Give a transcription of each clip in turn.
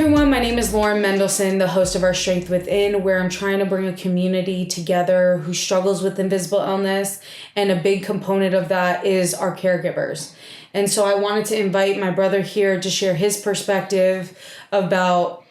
everyone, my name is Lauren Mendelsohn, the host of Our Strength Within, where I'm trying to bring a community together who struggles with invisible illness, and a big component of that is our caregivers. And so I wanted to invite my brother here to share his perspective about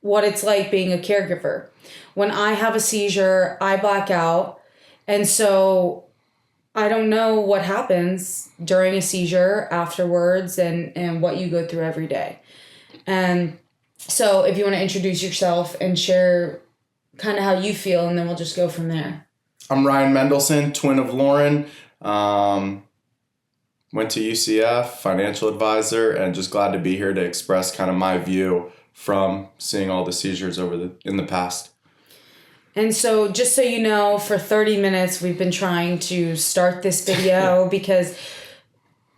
what it's like being a caregiver. When I have a seizure, I black out, and so I don't know what happens during a seizure afterwards and what you go through every day. And so if you want to introduce yourself and share kind of how you feel, and then we'll just go from there. I'm Ryan Mendelsohn, twin of Lauren. Went to UCF, financial advisor, and just glad to be here to express kind of my view from seeing all the seizures in the past. And so just so you know, for 30 minutes, we've been trying to start this video because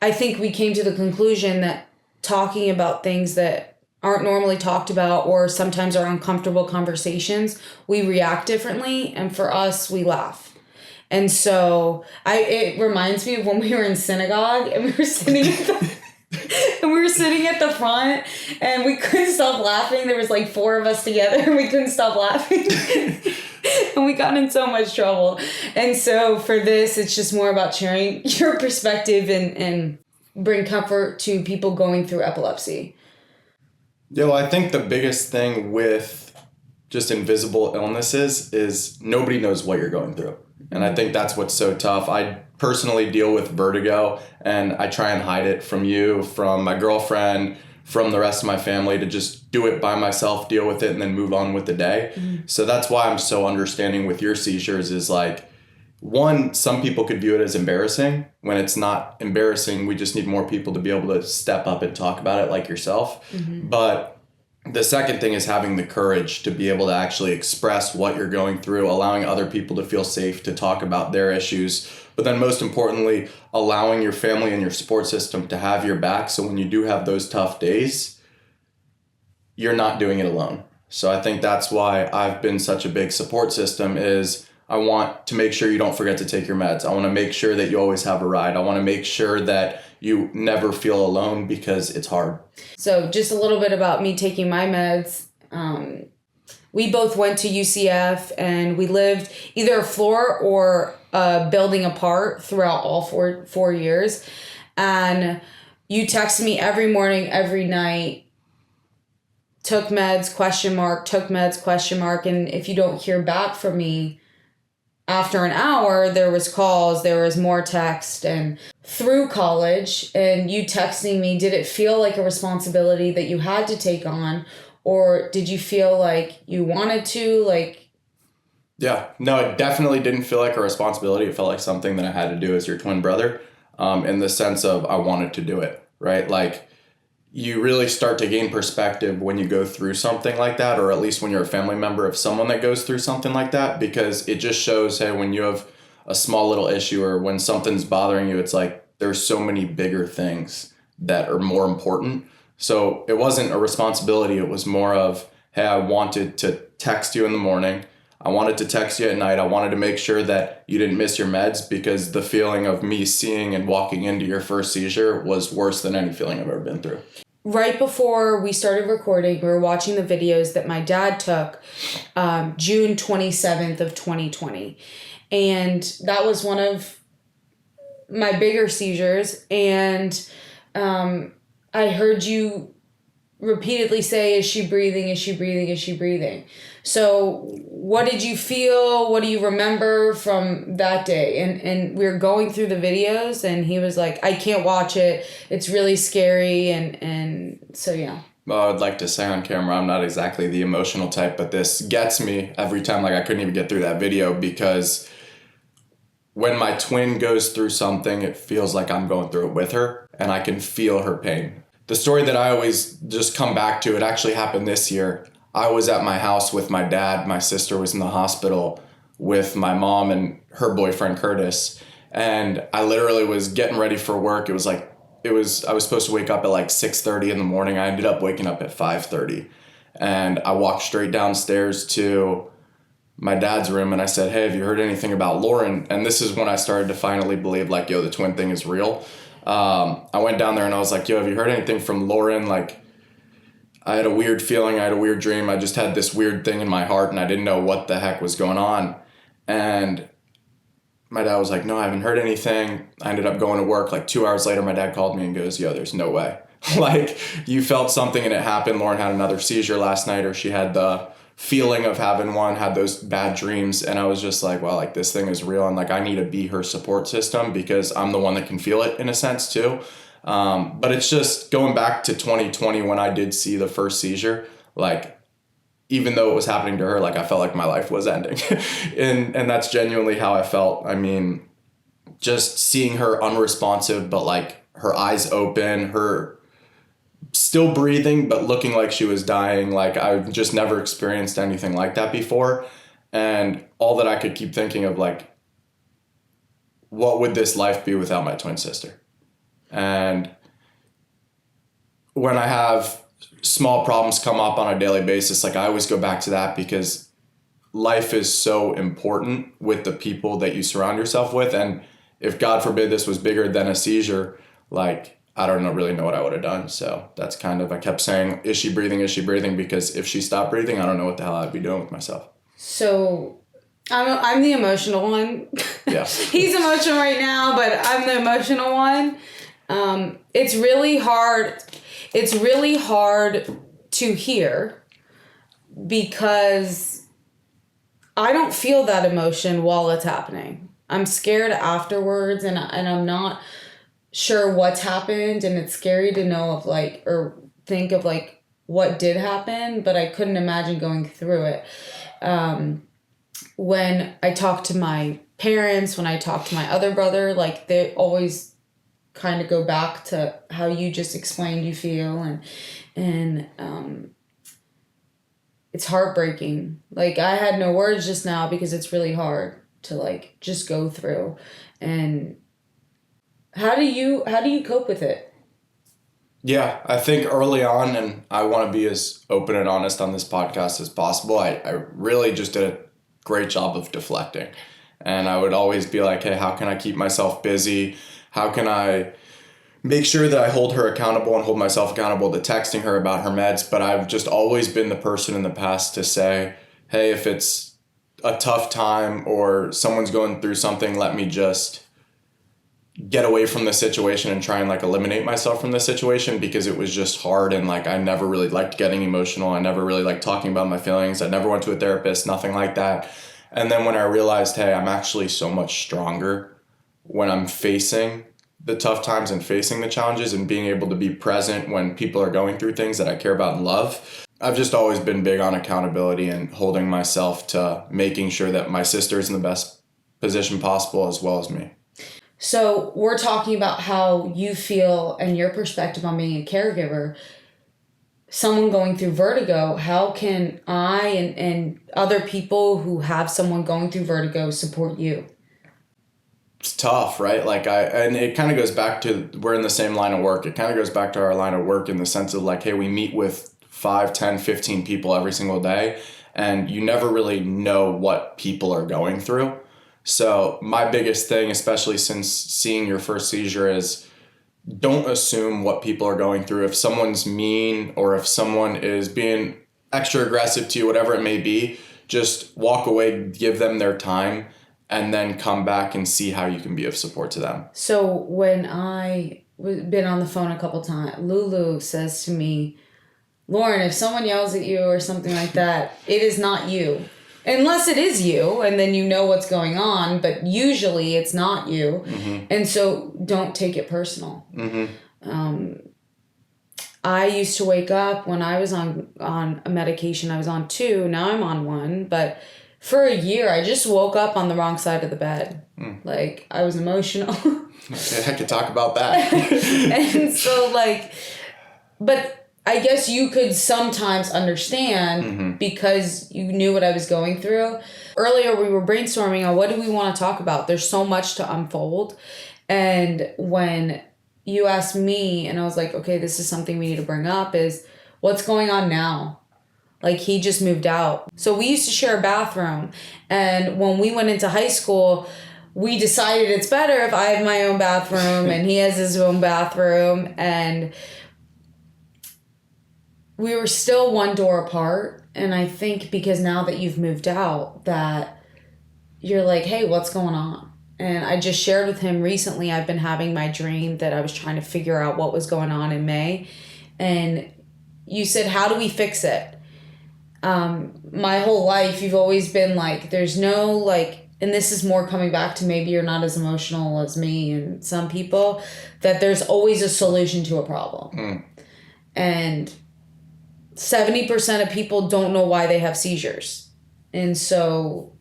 I think we came to the conclusion that talking about things that aren't normally talked about or sometimes are uncomfortable conversations, we react differently. And for us, we laugh. And so it reminds me of when we were in synagogue and we were sitting at the front and we couldn't stop laughing. There was like 4 of us together and we couldn't stop laughing. And we got in so much trouble. And so for this, it's just more about sharing your perspective and bring comfort to people going through epilepsy. Yeah, well, I think the biggest thing with just invisible illnesses is nobody knows what you're going through. And I think that's what's so tough. I personally deal with vertigo, and I try and hide it from you, from my girlfriend, from the rest of my family, to just do it by myself, deal with it, and then move on with the day. Mm-hmm. So that's why I'm so understanding with your seizures is like, one, some people could view it as embarrassing. When it's not embarrassing, we just need more people to be able to step up and talk about it like yourself. Mm-hmm. But the second thing is having the courage to be able to actually express what you're going through, allowing other people to feel safe to talk about their issues. But then most importantly, allowing your family and your support system to have your back. So when you do have those tough days, you're not doing it alone. So I think that's why I've been such a big support system is I want to make sure you don't forget to take your meds. I want to make sure that you always have a ride. I want to make sure that you never feel alone because it's hard. So just a little bit about me taking my meds. We both went to UCF and we lived either a floor or a building apart throughout all four years. And you text me every morning, every night, took meds, ? Took meds, ? And if you don't hear back from me, after an hour, there was calls, there was more text, and through college, and you texting me, did it feel like a responsibility that you had to take on, or did you feel like you wanted to, like? Yeah, no, it definitely didn't feel like a responsibility. It felt like something that I had to do as your twin brother, in the sense of I wanted to do it, right? Like, you really start to gain perspective when you go through something like that, or at least when you're a family member of someone that goes through something like that, because it just shows, hey, when you have a small little issue or when something's bothering you, it's like there's so many bigger things that are more important. So it wasn't a responsibility. It was more of, hey, I wanted to text you in the morning. I wanted to text you at night. I wanted to make sure that you didn't miss your meds, because the feeling of me seeing and walking into your first seizure was worse than any feeling I've ever been through. Right before we started recording, we were watching the videos that my dad took June 27th of 2020. And that was one of my bigger seizures. And I heard you repeatedly say, is she breathing? Is she breathing? Is she breathing? So what did you feel? What do you remember from that day? And we were going through the videos and he was like, I can't watch it. It's really scary. And so, yeah. Well, I would like to say on camera, I'm not exactly the emotional type, but this gets me every time. Like, I couldn't even get through that video, because when my twin goes through something, it feels like I'm going through it with her and I can feel her pain. The story that I always just come back to, it actually happened this year. I was at my house with my dad. My sister was in the hospital with my mom and her boyfriend, Curtis. And I literally was getting ready for work. I was supposed to wake up at like 6:30 in the morning. I ended up waking up at 5:30. And I walked straight downstairs to my dad's room and I said, hey, have you heard anything about Lauren? And this is when I started to finally believe, like, yo, the twin thing is real. I went down there and I was like, yo, have you heard anything from Lauren? Like, I had a weird feeling. I had a weird dream. I just had this weird thing in my heart and I didn't know what the heck was going on. And my dad was like, no, I haven't heard anything. I ended up going to work. Like 2 hours later, my dad called me and goes, yo, there's no way. Like, you felt something and it happened. Lauren had another seizure last night, or she had the feeling of having one, had those bad dreams. And I was just like, well, like, this thing is real. And like, I need to be her support system because I'm the one that can feel it in a sense too. But it's just going back to 2020 when I did see the first seizure, like, even though it was happening to her, like, I felt like my life was ending. and that's genuinely how I felt. I mean, just seeing her unresponsive, but like her eyes open, her still breathing, but looking like she was dying. Like, I've just never experienced anything like that before. And all that I could keep thinking of, like, what would this life be without my twin sister? And when I have small problems come up on a daily basis, like, I always go back to that because life is so important with the people that you surround yourself with. And if God forbid this was bigger than a seizure, like, I don't really know what I would have done. So that's kind of, I kept saying, is she breathing? Is she breathing? Because if she stopped breathing, I don't know what the hell I'd be doing with myself. So I'm the emotional one. Yeah. He's emotional right now, but I'm the emotional one. It's really hard. It's really hard to hear because I don't feel that emotion while it's happening. I'm scared afterwards and I'm not sure what's happened, and it's scary to know of, like, or think of, like, what did happen, but I couldn't imagine going through it. When I talk to my parents, when I talk to my other brother, like, they always kind of go back to how you just explained you feel, and it's heartbreaking. Like, I had no words just now because it's really hard to, like, just go through. And how do you cope with it? Yeah, I think early on, and I want to be as open and honest on this podcast as possible, I really just did a great job of deflecting. And I would always be like, hey, how can I keep myself busy? How can I make sure that I hold her accountable and hold myself accountable to texting her about her meds? But I've just always been the person in the past to say, hey, if it's a tough time or someone's going through something, let me just get away from the situation and try and, like, eliminate myself from the situation, because it was just hard. And, like, I never really liked getting emotional. I never really liked talking about my feelings. I never went to a therapist, nothing like that. And then when I realized, hey, I'm actually so much stronger when I'm facing the tough times and facing the challenges and being able to be present when people are going through things that I care about and love. I've just always been big on accountability and holding myself to making sure that my sister is in the best position possible, as well as me. So we're talking about how you feel and your perspective on being a caregiver. Someone going through vertigo, how can I and other people who have someone going through vertigo support you? It's tough, right? Like, and it kind of goes back to, we're in the same line of work. It kind of goes back to our line of work in the sense of, like, hey, we meet with 5, 10, 15 people every single day, and you never really know what people are going through. So my biggest thing, especially since seeing your first seizure, is don't assume what people are going through. If someone's mean or if someone is being extra aggressive to you, whatever it may be, just walk away, give them their time, and then come back and see how you can be of support to them. So when I been on the phone a couple times, Lulu says to me, Lauren, if someone yells at you or something like that, it is not you. Unless it is you, and then you know what's going on, but usually it's not you. Mm-hmm. And so don't take it personal. Mm-hmm. I used to wake up when I was on a medication. I was on 2, now I'm on 1, but for a year I just woke up on the wrong side of the bed. Like, I was emotional. Okay, I could talk about that. And so, like, but I guess you could sometimes understand because you knew what I was going through. Earlier, we were brainstorming on what do we want to talk about. There's so much to unfold. And when you asked me, and I was like, okay, this is something we need to bring up, is what's going on now? Like, he just moved out. So we used to share a bathroom. And when we went into high school, we decided it's better if I have my own bathroom and he has his own bathroom. And we were still one door apart. And I think because now that you've moved out, that you're like, hey, what's going on? And I just shared with him recently, I've been having my dream that I was trying to figure out what was going on in May. And you said, how do we fix it? My whole life, you've always been like, there's no like, and this is more coming back to maybe you're not as emotional as me and some people, that there's always a solution to a problem. And 70% of people don't know why they have seizures. And so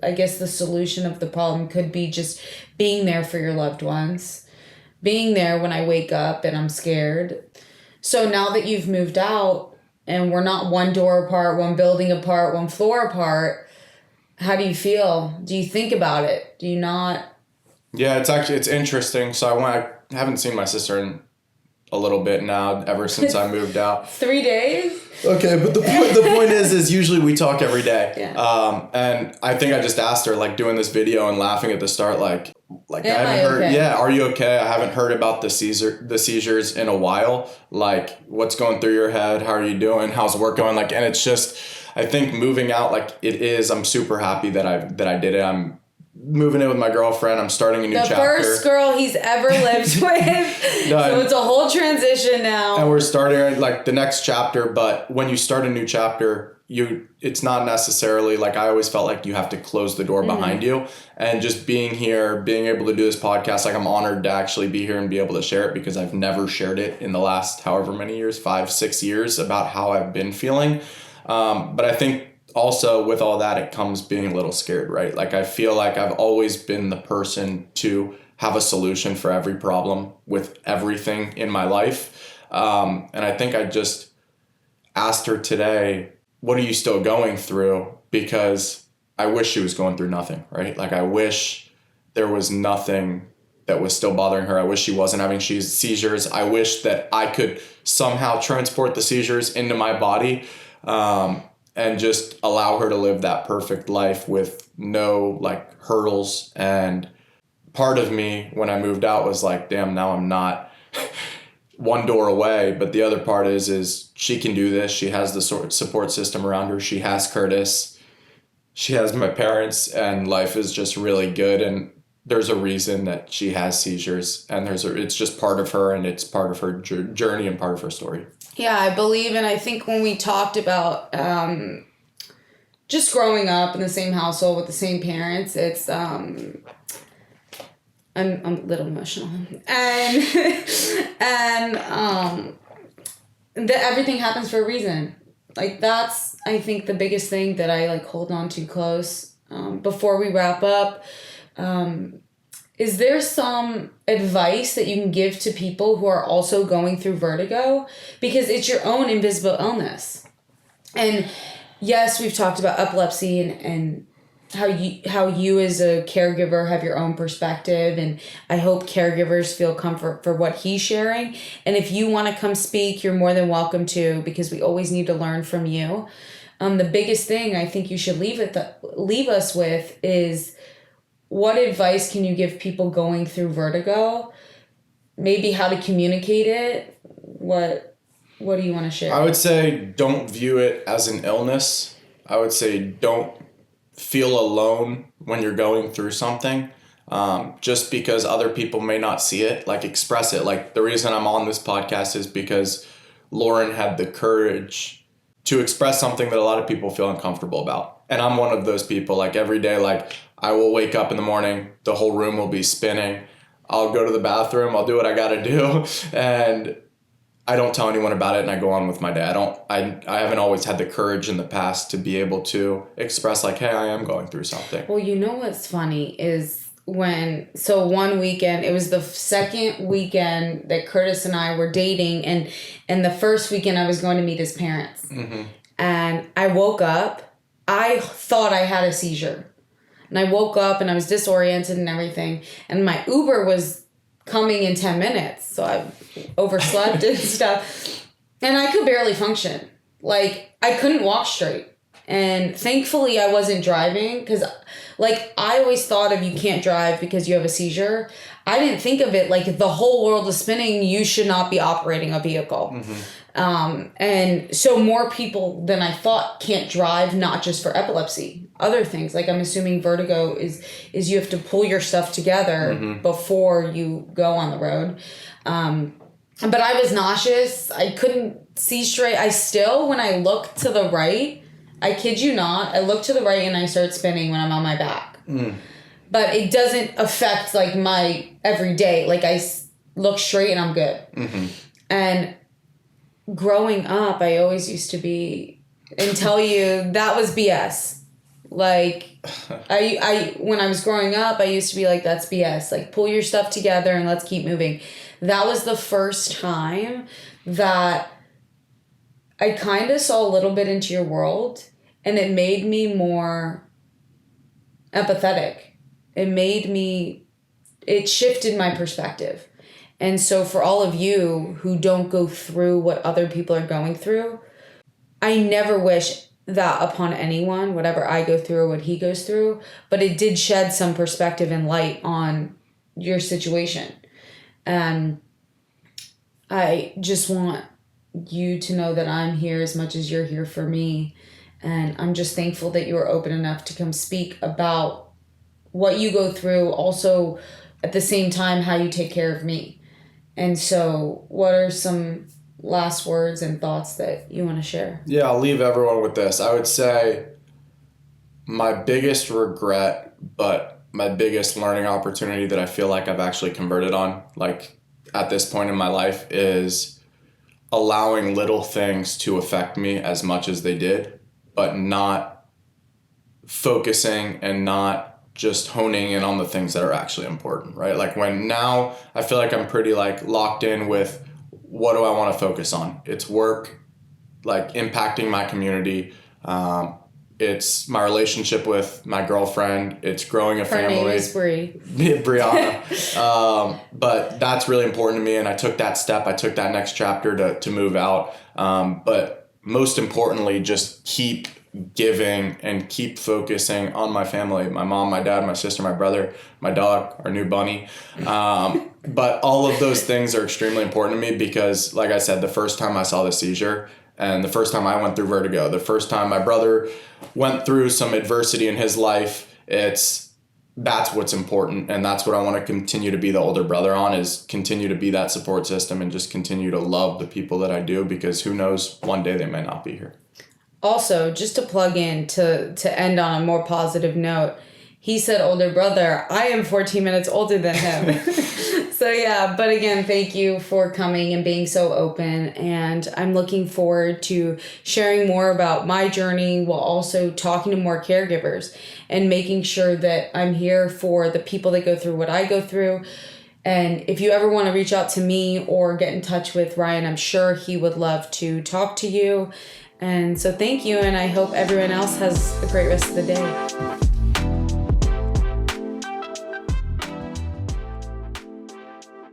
I guess the solution of the problem could be just being there for your loved ones, being there when I wake up and I'm scared. So now that you've moved out and we're not one door apart, one building apart, one floor apart, how do you feel? Do you think about it? Do you not? Yeah, it's interesting. So I haven't seen my sister in a little bit now, ever since I moved out. 3 days? Okay, but the point is usually we talk every day. Yeah. And I think I just asked her, like, doing this video and laughing at the start, like I haven't heard. Okay? Yeah, are you okay? I haven't heard about the seizures in a while. Like, what's going through your head? How are you doing? How's work going? Like, and it's just, I think moving out, like it is. I'm super happy that I did it. I'm moving in with my girlfriend. I'm starting a new chapter. The first girl he's ever lived with. So it's a whole transition now. And we're starting like the next chapter. But when you start a new chapter, it's not necessarily like, I always felt like you have to close the door behind you. And just being here, being able to do this podcast, like I'm honored to actually be here and be able to share it, because I've never shared it in the last however many years, 5-6 years, about how I've been feeling. But I think also with all that, it comes being a little scared, right? Like I feel like I've always been the person to have a solution for every problem with everything in my life. And I think I just asked her today, what are you still going through? Because I wish she was going through nothing, right? Like I wish there was nothing that was still bothering her. I wish she wasn't having seizures. I wish that I could somehow transport the seizures into my body. And just allow her to live that perfect life with no like hurdles. And part of me when I moved out was like, damn, now I'm not one door away. But the other part is she can do this. She has the sort of support system around her. She has Curtis. She has my parents, and life is just really good. And there's a reason that she has seizures, and it's just part of her, and it's part of her journey and part of her story. Yeah, I believe, and I think when we talked about just growing up in the same household with the same parents, it's I'm a little emotional, and that everything happens for a reason. Like that's, I think, the biggest thing that I like hold on to close. Before we wrap up, is there some advice that you can give to people who are also going through vertigo? Because it's your own invisible illness. And yes, we've talked about epilepsy and how you as a caregiver have your own perspective. And I hope caregivers feel comfort for what he's sharing. And if you want to come speak, you're more than welcome to, because we always need to learn from you. The biggest thing I think you should leave us with is, what advice can you give people going through vertigo? Maybe how to communicate it? What do you want to share? I would say don't view it as an illness. I would say don't feel alone when you're going through something. Just because other people may not see it, like express it. Like the reason I'm on this podcast is because Lauren had the courage to express something that a lot of people feel uncomfortable about. And I'm one of those people. Like every day, like I will wake up in the morning, the whole room will be spinning. I'll go to the bathroom, I'll do what I gotta do, and I don't tell anyone about it, and I go on with my day. I haven't always had the courage in the past to be able to express like, hey, I am going through something. Well, you know what's funny is one weekend, it was the second weekend that Curtis and I were dating, and the first weekend I was going to meet his parents. Mm-hmm. And I woke up, I thought I had a seizure. And I woke up and I was disoriented and everything. And my Uber was coming in 10 minutes. So I overslept and stuff. And I could barely function. Like, I couldn't walk straight. And thankfully I wasn't driving, because like I always thought of you can't drive because you have a seizure. I didn't think of it like the whole world is spinning, you should not be operating a vehicle. And so more people than I thought can't drive, not just for epilepsy, other things. Like I'm assuming vertigo is you have to pull your stuff together before you go on the road. But I was nauseous. I couldn't see straight. I still, when I look to the right, I kid you not, I look to the right and I start spinning when I'm on my back. But it doesn't affect like my everyday. Like I look straight and I'm good. And growing up, I always used to be, and tell you that was BS. Like I when I was growing up, I used to be like, that's BS. Like pull your stuff together and let's keep moving. That was the first time that I kind of saw a little bit into your world, and it made me more empathetic. It shifted my perspective. And so for all of you who don't go through what other people are going through, I never wish that upon anyone, whatever I go through or what he goes through, but it did shed some perspective and light on your situation. And I just want you to know that I'm here as much as you're here for me. And I'm just thankful that you were open enough to come speak about what you go through. Also, at the same time, how you take care of me. And so what are some last words and thoughts that you want to share? Yeah, I'll leave everyone with this. I would say my biggest regret, but my biggest learning opportunity that I feel like I've actually converted on, like at this point in my life, is allowing little things to affect me as much as they did, but not focusing and not just honing in on the things that are actually important, right? Like when now I feel like I'm pretty like locked in with what do I want to focus on? It's work, like impacting my community. It's my relationship with my girlfriend. It's growing a family. Her name is Bree. Brianna. But that's really important to me. And I took that step. I took that next chapter to move out. But most importantly, just keep giving and keep focusing on my family, my mom, my dad, my sister, my brother, my dog, our new bunny. But all of those things are extremely important to me because, like I said, the first time I saw the seizure and the first time I went through vertigo, the first time my brother went through some adversity in his life, that's what's important. And that's what I want to continue to be the older brother on, is continue to be that support system and just continue to love the people that I do, because who knows, one day they may not be here. Also, just to plug in to end on a more positive note, he said older brother. I am 14 minutes older than him. So yeah, but again, thank you for coming and being so open. And I'm looking forward to sharing more about my journey while also talking to more caregivers and making sure that I'm here for the people that go through what I go through. And if you ever want to reach out to me or get in touch with Ryan, I'm sure he would love to talk to you. And so thank you, and I hope everyone else has a great rest of the day.